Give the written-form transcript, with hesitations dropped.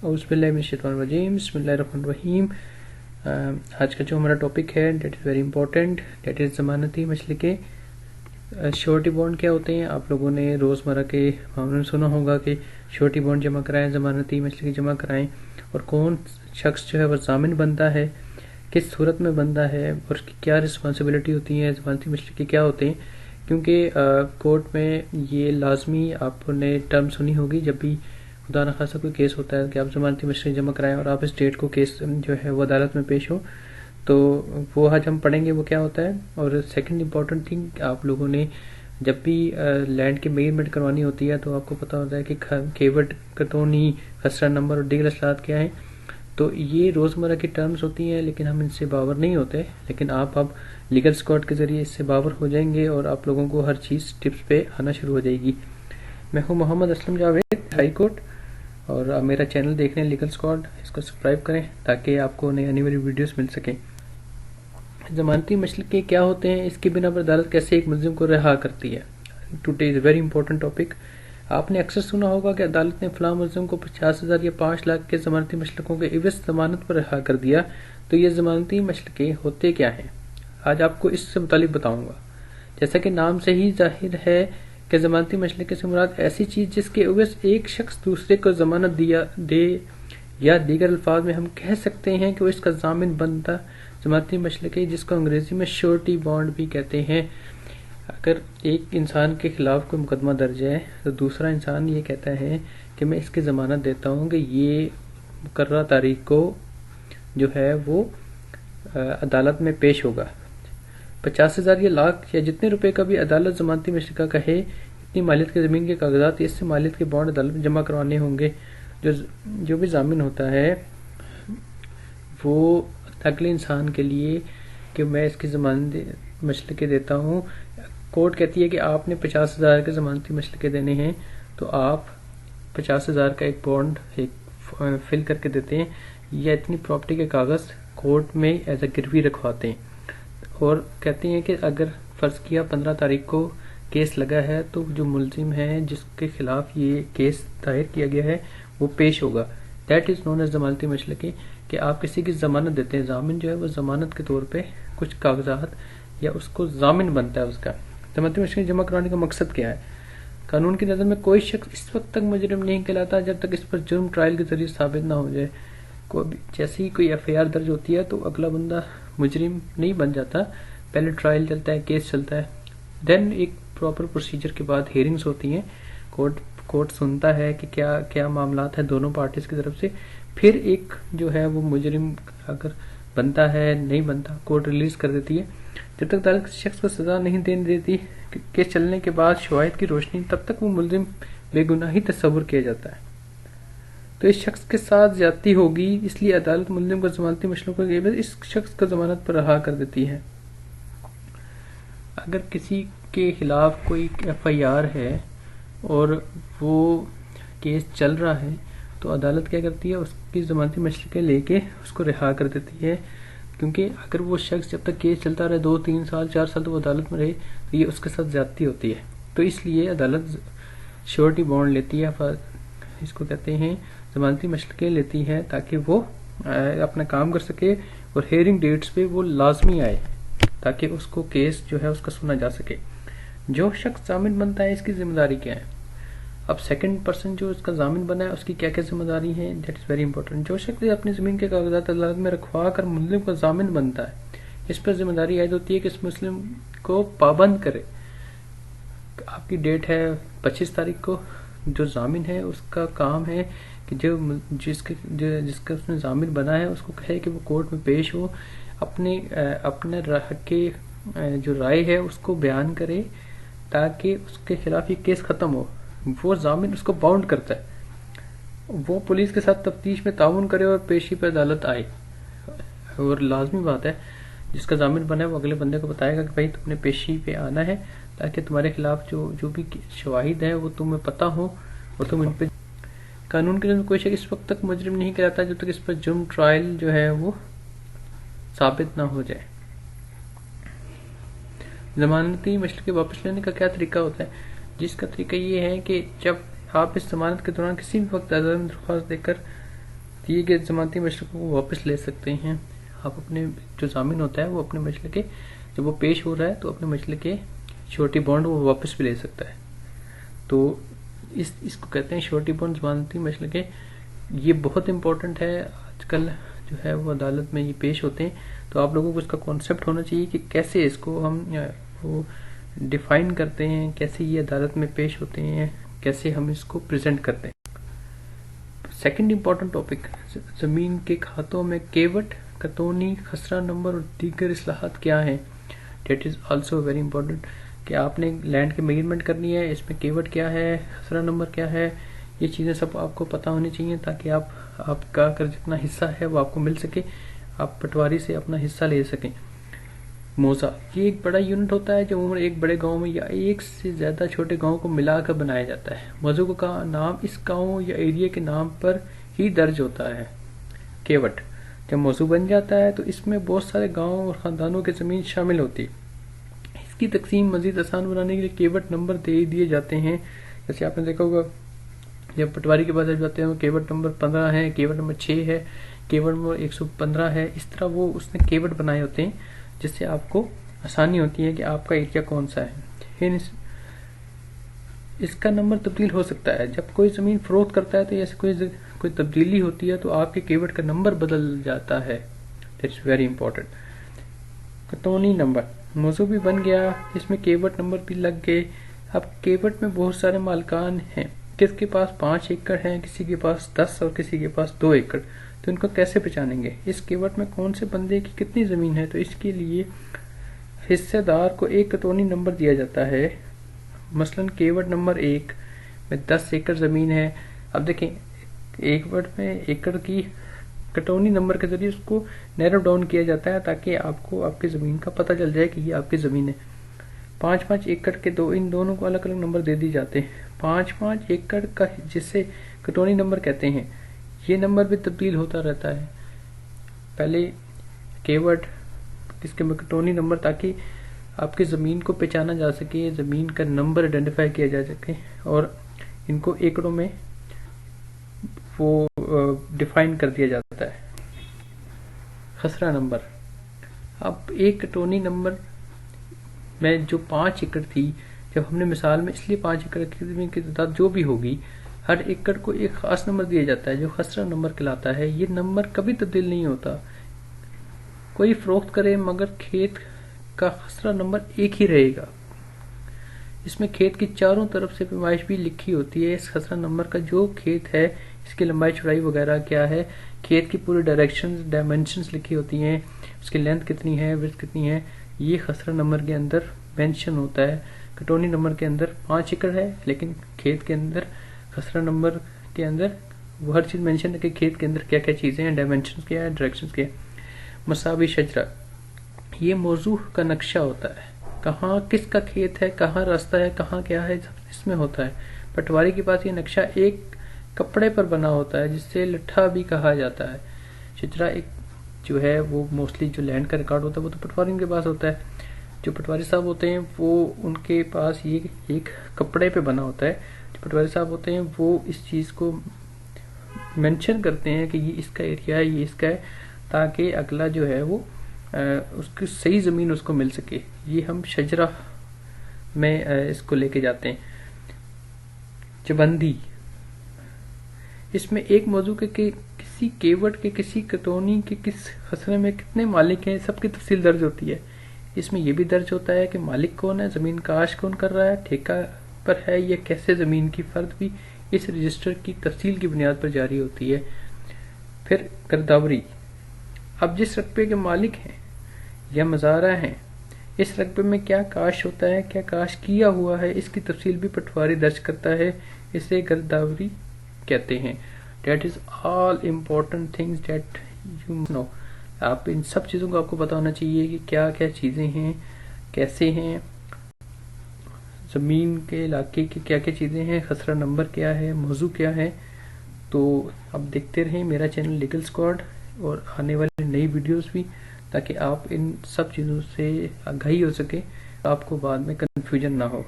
اعوذ باللہ من الشیطان الرجیم، بسم اللہ الرحمن الرحیم۔ آج کا جو ہمارا ٹاپک ہے that is very important, that is ضمانتی مسلکے۔ شورٹی بانڈ کیا ہوتے ہیں؟ آپ لوگوں نے روزمرہ کے معاملوں میں سنا ہوگا کہ شورٹی بانڈ جمع کرائیں، ضمانتی مسلکے جمع کرائیں، اور کون شخص جو ہے وہ ضامن بنتا ہے، کس صورت میں بنتا ہے، اور اس کی کیا رسپانسبلٹی ہوتی ہے، ضمانتی مسلکے کیا ہوتے ہیں۔ کیونکہ کورٹ میں یہ لازمی آپ نے ٹرم سنی ہوگی، جب بھی خدا نخواستہ کوئی کیس ہوتا ہے کہ آپ ضمانتی مسلکے جمع کرائیں اور آپ اس ڈیٹ کو کیس جو ہے وہ عدالت میں پیش ہو، تو وہ آج ہم پڑھیں گے وہ کیا ہوتا ہے۔ اور سیکنڈ امپورٹنٹ تھنگ، آپ لوگوں نے جب بھی لینڈ کی میجرمنٹ کروانی ہوتی ہے تو آپ کو پتہ ہوتا ہے کہ کیوٹ، کتونی، خسرہ نمبر اور دیگر اصلاحات کیا ہیں۔ تو یہ روزمرہ کی ٹرمز ہوتی ہیں، لیکن ہم ان سے باور نہیں ہوتے، لیکن آپ اب لیگل اسکواڈ کے ذریعے اس سے باور ہو جائیں گے اور آپ لوگوں کو ہر چیز ٹپس پہ آنا شروع ہو جائے گی۔ میں ہوں محمد اسلم جاوید، ہائی کورٹ، اور آپ میرا چینل دیکھ رہے ہیں لیگل اسکواڈ، اس کو سبسکرائب کریں تاکہ آپ کو نئی آنے والی ویڈیوز مل سکیں۔ ضمانتی مسلکے کیا ہوتے ہیں، اس کی بنا پر عدالت کیسے ایک ملزم کو رہا کرتی ہے۔ Today is a very important topic. آپ نے اکثر سنا ہوگا کہ عدالت نے فلاں ملزم کو 50,000 یا 5 لاکھ کے ضمانتی مسلکوں کے عوض ضمانت پر رہا کر دیا۔ تو یہ ضمانتی مسلکے ہوتے کیا ہیں، آج آپ کو اس سے متعلق بتاؤں گا۔ جیسا کہ نام سے ہی ظاہر ہے کہ ضمانتی مسلکے سے مراد ایسی چیز جس کے عوض ایک شخص دوسرے کو ضمانت دے، یا دیگر الفاظ میں ہم کہہ سکتے ہیں کہ وہ اس کا ضامن بنتا ضمانتی مسلکے، جس کو انگریزی میں شورٹی بانڈ بھی کہتے ہیں۔ اگر ایک انسان کے خلاف کوئی مقدمہ درج ہے تو دوسرا انسان یہ کہتا ہے کہ میں اس کی ضمانت دیتا ہوں کہ یہ مقررہ تاریخ کو جو ہے وہ عدالت میں پیش ہوگا۔ 50,000 یا لاکھ یا جتنے روپے کا بھی عدالت ضمانتی مسلکہ کہے، اتنی مالیت کے زمین کے کاغذات یا اس سے مالیت کے بانڈ عدالت میں جمع کروانے ہوں گے۔ جو بھی ضامن ہوتا ہے وہ اگلے انسان کے لیے کہ میں اس کی ضمانتی مسلکے دیتا ہوں، کورٹ کہتی ہے کہ آپ نے 50,000 کے ضمانتی مسلکے دینے ہیں تو آپ 50,000 کا ایک بانڈ فل کر کے دیتے ہیں، یا اتنی پراپرٹی کے کاغذ کورٹ میں ایز اے گروی رکھواتے ہیں، اور کہتے ہیں کہ اگر فرض کیا 15 تاریخ کو کیس لگا ہے تو جو ملزم ہے جس کے خلاف یہ کیس دائر کیا گیا ہے وہ پیش ہوگا۔ دیٹ از نون ایز ضمانتی مسلکے، کہ آپ کسی کی ضمانت دیتے ہیں، ضامن جو ہے وہ ضمانت کے طور پہ کچھ کاغذات یا اس کو ضامن بنتا ہے اس کا۔ ضمانتی مسلکے جمع کرانے کا مقصد کیا ہے؟ قانون کی نظر میں کوئی شخص اس وقت تک مجرم نہیں کہلاتا جب تک اس پر جرم ٹرائل کے ذریعے ثابت نہ ہو جائے۔ جیسے ہی کوئی ایف آئی آر درج ہوتی ہے تو اگلا بندہ مجرم نہیں بن جاتا، پہلے ٹرائل چلتا ہے، کیس چلتا ہے، دین ایک پراپر پروسیجر کے بعد ہیئرنگز ہوتی ہیں، کورٹ سنتا ہے کہ کیا کیا معاملات ہیں دونوں پارٹیز کی طرف سے، پھر ایک جو ہے وہ مجرم اگر بنتا ہے نہیں بنتا کورٹ ریلیز کر دیتی ہے۔ جب تک عدالت کسی شخص کو سزا نہیں دینے دیتی، کیس چلنے کے بعد شواہد کی روشنی، تب تک وہ ملزم بے گناہی تصور کیا جاتا ہے۔ تو اس شخص کے ساتھ زیادتی ہوگی، اس لیے عدالت ملزم کو ضمانتی مسلکوں کے عوض اس شخص کو ضمانت پر رہا کر دیتی ہے۔ اگر کسی کے خلاف کوئی ایف آئی آر ہے اور وہ کیس چل رہا ہے تو عدالت کیا کرتی ہے، اس کی ضمانتی مسلکے لے کے اس کو رہا کر دیتی ہے، کیونکہ اگر وہ شخص جب تک کیس چلتا رہے 2 3 سال 4 سال تو وہ عدالت میں رہے تو یہ اس کے ساتھ زیادتی ہوتی ہے۔ تو اس لیے عدالت شورٹی بانڈ لیتی ہے، اس کو کہتے ہیں ضمانتی مسلکے لیتی ہے، تاکہ وہ اپنا کام کر سکے اور ہیئرنگ ڈیٹس پہ وہ لازمی آئے تاکہ اس کو کیس جو ہے اس کا سنا جا سکے۔ جو شخص ضامن بنتا ہے اس کی ذمہ داری کیا ہے؟ اب سیکنڈ پرسن جو اس کا ضامن بنا ہے اس کی کیا کیا ذمہ داری ہے، دیٹ از ویری امپورٹنٹ۔ جو شخص اپنی زمین کے کاغذات عدالت میں رکھوا کر ملزم کا ضامن بنتا ہے، اس پر ذمہ داری عائد ہوتی ہے کہ اس مسلم کو پابند کرے۔ آپ کی ڈیٹ ہے 25 تاریخ کو، جو ضامن ہے اس کا کام ہے کہ جس کا اس نے ضامن بنا ہے اس کو کہے کہ وہ کورٹ میں پیش ہو، اپنے حق کے جو رائے ہے اس کو بیان کرے تاکہ اس کے خلاف یہ کیس ختم ہو۔ وہ ضامن اس کو باؤنڈ کرتا ہے، وہ پولیس کے ساتھ تفتیش میں تعاون کرے اور پیشی پہ عدالت آئے، اور لازمی بات ہے جس کا ضامن بنا ہے وہ اگلے بندے کو بتائے گا کہ بھائی تم نے پیشی پہ آنا ہے تاکہ تمہارے خلاف جو بھی شواہد ہیں وہ تمہیں پتہ ہو اور تم ان پہ۔ قانون کے اندر کوئی شخص اس وقت تک مجرم نہیں کہلاتا جب تک اس پر جرم ٹرائل جو ہے وہ ثابت نہ ہو جائے۔ ضمانتی مسلکے واپس لینے کا کیا طریقہ ہوتا ہے؟ جس کا طریقہ یہ ہے کہ جب آپ اس ضمانت کے دوران کسی بھی وقت عدالت میں درخواست دے کر دیے گئے ضمانتی مشرقوں کو واپس لے سکتے ہیں آپ. اپنے جو ضامن ہوتا ہے وہ اپنے مشرقے جب وہ پیش ہو رہا ہے تو اپنے مشرقے شورٹی بانڈ وہ واپس بھی لے سکتا ہے. تو اس کو کہتے ہیں شورٹی بانڈ ضمانتی مشرقے. یہ بہت امپورٹنٹ ہے. آج کل جو ہے وہ عدالت میں یہ پیش ہوتے ہیں, تو آپ لوگوں کو اس کا کانسیپٹ ہونا چاہیے کہ کیسے اس کو ہم وہ ڈیفائن کرتے ہیں, کیسے یہ عدالت میں پیش ہوتے ہیں, کیسے ہم اس کو پریزنٹ کرتے ہیں. سیکنڈ امپورٹنٹ ٹاپک, زمین کے کھاتوں میں کیوٹ, کتونی, خسرہ نمبر اور دیگر اصلاحات کیا ہیں. That is also very important کہ آپ نے لینڈ کی میجرمنٹ کرنی ہے, اس میں کیوٹ کیا ہے, خسرہ نمبر کیا ہے, یہ چیزیں سب آپ کو پتہ ہونی چاہیے تاکہ آپ کا جتنا حصہ ہے وہ آپ کو مل سکے, آپ پٹواری سے اپنا حصہ لے سکیں. موضع, یہ ایک بڑا یونٹ ہوتا ہے جو عموماً ایک بڑے گاؤں میں یا ایک سے زیادہ چھوٹے گاؤں کو ملا کر بنایا جاتا ہے. موضوع کا نام اس گاؤں یا ایریا کے نام پر ہی درج ہوتا ہے. کیوٹ جب موضوع بن جاتا ہے تو اس میں بہت سارے گاؤں اور خاندانوں کی زمین شامل ہوتی. اس کی تقسیم مزید آسان بنانے کے لیے کیوٹ نمبر دے دیے جاتے ہیں. جیسے آپ نے دیکھا ہوگا جب پٹواری کے پاس جاتے ہیں کیوٹ نمبر 15 ہے, کیوٹ نمبر 6 ہے, کیوٹ نمبر 115 ہے. اس طرح وہ اس نے کیوٹ بنائے ہوتے ہیں جس سے آپ کو آسانی ہوتی ہے کہ آپ کا ایریا کون سا ہے. اس کا نمبر تبدیل ہو سکتا ہے. جب کوئی زمین فروخت کرتا ہے تو ایسے کوئی تبدیلی ہوتی ہے تو آپ کے کیوٹ کا نمبر بدل جاتا ہے. That's very important. کتونی نمبر, موضوع بھی بن گیا, اس میں کیوٹ نمبر بھی لگ گئے. اب کیوٹ میں بہت سارے مالکان ہیں, کس کے پاس 5 ایکڑ ہیں, کسی کے پاس 10 اور کسی کے پاس 2 ایکڑ. تو ان کو کیسے پہچانیں گے؟ اس کیوٹ میں کون سے بندے کی کتنی زمین ہے, تو اس کے لیے حصے دار کو ایک کتونی نمبر دیا جاتا ہے. مثلا کیوٹ نمبر 1 میں 10 ایکڑ زمین ہے. اب دیکھیں ایک کیوٹ میں ایکڑ کی کتونی نمبر کے ذریعے اس کو نیرو ڈاؤن کیا جاتا ہے تاکہ آپ کو آپ کی زمین کا پتہ چل جائے کہ یہ آپ کی زمین ہے. 5 ایکڑ کے ان دونوں کو الگ الگ نمبر دے دی جاتے ہیں. 5 ایکڑ کا جسے کتونی نمبر کہتے ہیں, یہ نمبر بھی تبدیل ہوتا رہتا ہے. پہلے کیوٹ اس کے کتونی نمبر تاکہ آپ کی زمین کو پہچانا جا سکے, زمین کا نمبر آئیڈینٹیفائی کیا جا سکے, اور ان کو ایکڑوں میں وہ ڈیفائن کر دیا جاتا ہے. خسرہ نمبر, اب ایک کتونی نمبر میں جو 5 ایکڑ تھی, جب ہم نے مثال میں اس لیے 5 ایکڑ کی زمین کی تعداد جو بھی ہوگی, ہر ایکڑ کو ایک خاص نمبر دیا جاتا ہے جو خسرہ نمبر کہلاتا ہے. یہ نمبر کبھی تبدیل نہیں ہوتا. کوئی فروخت کرے مگر کھیت کا خسرہ نمبر ایک ہی رہے گا. اس میں کھیت کی چاروں طرف سے پیمائش بھی لکھی ہوتی ہے. اس خسرہ نمبر کا جو کھیت ہے اس کی لمبائی چوڑائی وغیرہ کیا ہے, کھیت کی پوری ڈائمینشنز لکھی ہوتی ہیں, اس کی لینتھ کتنی ہے, وڈتھ کتنی ہے, یہ خسرہ نمبر کے اندر مینشن ہوتا ہے. کتونی نمبر کے اندر 5 ایکڑ ہے لیکن کھیت کے اندر خسرہ نمبر کے اندر وہ ہر چیز مینشن ہے کہ کھیت کے اندر کیا کیا چیزیں ہیں, ڈائمینشنز کیا ہے, ڈائریکشنز کیا ہے. مساوی شجرہ, یہ موضوع کا نقشہ ہوتا ہے, کہاں کس کا کھیت ہے, کہاں راستہ ہے, کہاں کیا ہے, اس میں ہوتا ہے. پٹواری کے پاس یہ نقشہ ایک کپڑے پر بنا ہوتا ہے جس سے لٹھا بھی کہا جاتا ہے. شجرہ ایک جو ہے وہ موسٹلی جو لینڈ کا ریکارڈ ہوتا ہے وہ تو پٹواری کے پاس ہوتا ہے. جو پٹواری صاحب ہوتے ہیں وہ ان کے پاس یہ ایک کپڑے پہ بنا ہوتا ہے. جو پٹواری صاحب ہوتے ہیں وہ اس چیز کو مینشن کرتے ہیں کہ یہ اس کا ایریا ہے, یہ اس کا ہے, تاکہ اگلا جو ہے وہ اس کی صحیح زمین اس کو مل سکے. یہ ہم شجرہ میں اس کو لے کے جاتے ہیں. چبندی, اس میں ایک موضوع کے کسی کیوٹ کے کسی کتونی کے کس خسرے میں کتنے مالک ہیں سب کی تفصیل درج ہوتی ہے. اس میں یہ بھی درج ہوتا ہے کہ مالک کون ہے, زمین کاشت کون کر رہا ہے, ٹھیکہ پر ہے یا کیسے. زمین کی فرد بھی اس رجسٹر کی تفصیل کی بنیاد پر جاری ہوتی ہے. پھر گرداوری, اب جس رقبے کے مالک ہیں یا مزارع ہیں اس رقبے میں کیا کاشت ہوتا ہے, کیا کاشت کیا ہوا ہے, اس کی تفصیل بھی پٹواری درج کرتا ہے. اسے گرداوری کہتے ہیں. That is all important things that you know. آپ ان سب چیزوں کو آپ کو پتا ہونا چاہیے کہ کیا کیا چیزیں ہیں, کیسے ہیں, زمین کے علاقے کی کیا کیا چیزیں ہیں, خسرہ نمبر کیا ہے, موضوع کیا ہے. تو اب دیکھتے رہیں میرا چینل لیگل اسکواڈ اور آنے والی نئی ویڈیوز بھی, تاکہ آپ ان سب چیزوں سے آگاہی ہو سکے, آپ کو بعد میں کنفیوژن نہ ہو.